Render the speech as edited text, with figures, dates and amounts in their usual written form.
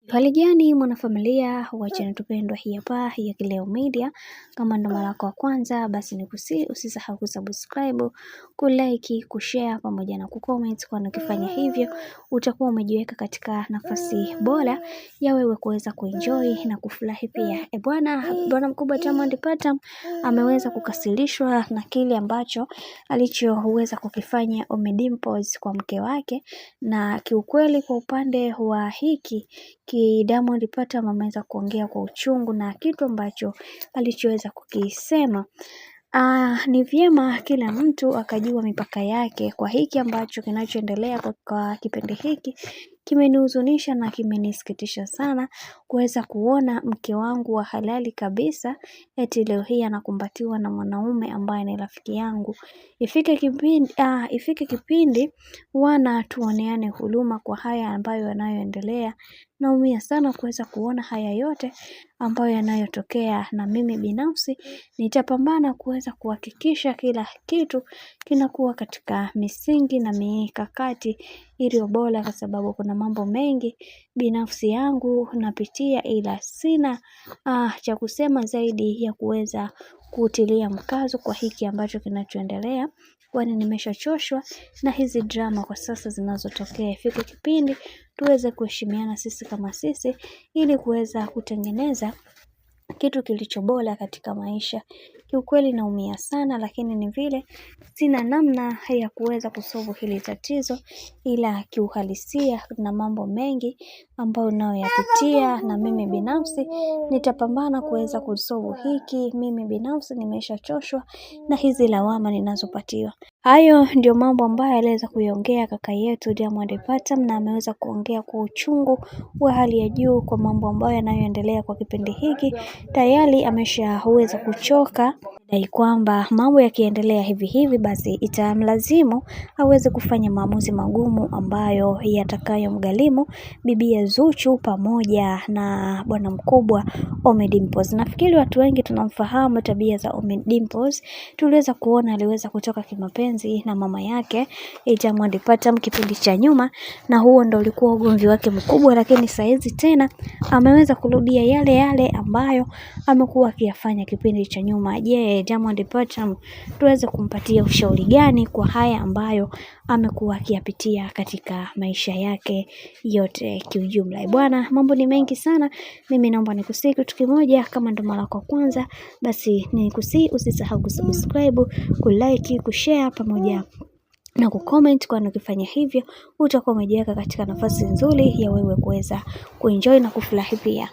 Hali gani mwanafamilia wa channel tupendwa hii hapa ya Kileo Media. Kama ndo mara yako ya kwanza basi usisahau kusubscribe, kulike, kushare pamoja na kucomment, kwa ukifanya hivyo utakuwa umejiweka katika nafasi bora ya wewe kuweza kuenjoy na kufurahi pia. Bwana mkubwa Diamond Platnumz ameweza kukasirishwa na kile ambacho alichoweza kukifanya Ommy Dimpoz kwa mke wake, na kiukweli kwa upande wa hiki Diamond Platnumz ameweza kuongea kwa uchungu na kitu ambacho alichoweza kukisema. Ni vyema kila mtu akajua mipaka yake. Kwa hiki ambacho kinachoendelea kwa kipindi hiki kimenihuzunisha na kimenisikitisha sana kuweza kuona mke wangu wa halali kabisa eti leo hii anakumbatiwa na mwanaume ambaye ni rafiki yangu. Ifike kipindi wana tuoneane huruma kwa haya ambayo yanayoendelea. Naumia sana kuweza kuona haya yote ambayo yanayotokea, na mimi binafsi nitapambana kuweza kuhakikisha kila kitu kinakuwa katika misingi na mikakati iliyo bora, kwa sababu kuna mambo mengi binafsi yangu napitia, ila sina cha kusema zaidi ya kuweza kutilia mkazo kwa hiki ambacho kinachoendelea, kwani nimeshachoshwa na hizi drama kwa sasa zinazotokea. Ifike kipindi tuweze kuheshimiana sisi kama sisi ili kuweza kutengeneza kitu kilicho bora katika maisha. Kiukweli naumia sana, lakini ni vile sina namna ya kuweza kusolve hili tatizo, ila kiuhalisia na mambo mengi ambayo nayoyapitia, na mimi binafsi nitapambana kuweza kusolve hiki. Mimi binafsi nimeshachoshwa na hizi lawama ninazopatiwa. Hayo ndio mambo ambayo aliweza kuiongea kaka yetu Diamond Platnumz, na ameweza kuongea kwa uchungu wa hali ya juu kwa mambo ambayo yanayoendelea kwa kipindi hiki. Tayari ameshaweza kuchoka dai kwamba mambo yakiendelea hivi basi itamlazimu aweze kufanya maamuzi magumu ambayo yatakayomgharimu bibi Zuchu pamoja na bwana mkubwa Ommy Dimpoz. Nafikiri watu wengi tunamfahamu tabia za Ommy Dimpoz. Tuliweza kuona aliweza kutoka kimapenzi na mama yake Diamond Platnumz kipindi cha nyuma, na huo ndo ulikuwa ugomvi wake mkubwa, lakini saizi tena ameweza kurudia yale ambayo amekuwa akiyafanya kipindi cha nyuma. Je, Diamond Platnumz tuweze kumpatia ushauri gani kwa haya ambayo amekuwa akiyapitia katika maisha yake yote kiujumla? Bwana, mambo ni mengi sana. Mimi naomba nikusihi kitu kimoja, kama ndo mara kwa kwanza basi nikusihi usisahau kusubscribe, kulike, kushare pamoja na kucomment, kwa ukifanya hivyo utakuwa umejiweka katika nafasi nzuri ya wewe kuweza kuenjoy na kufurahi pia.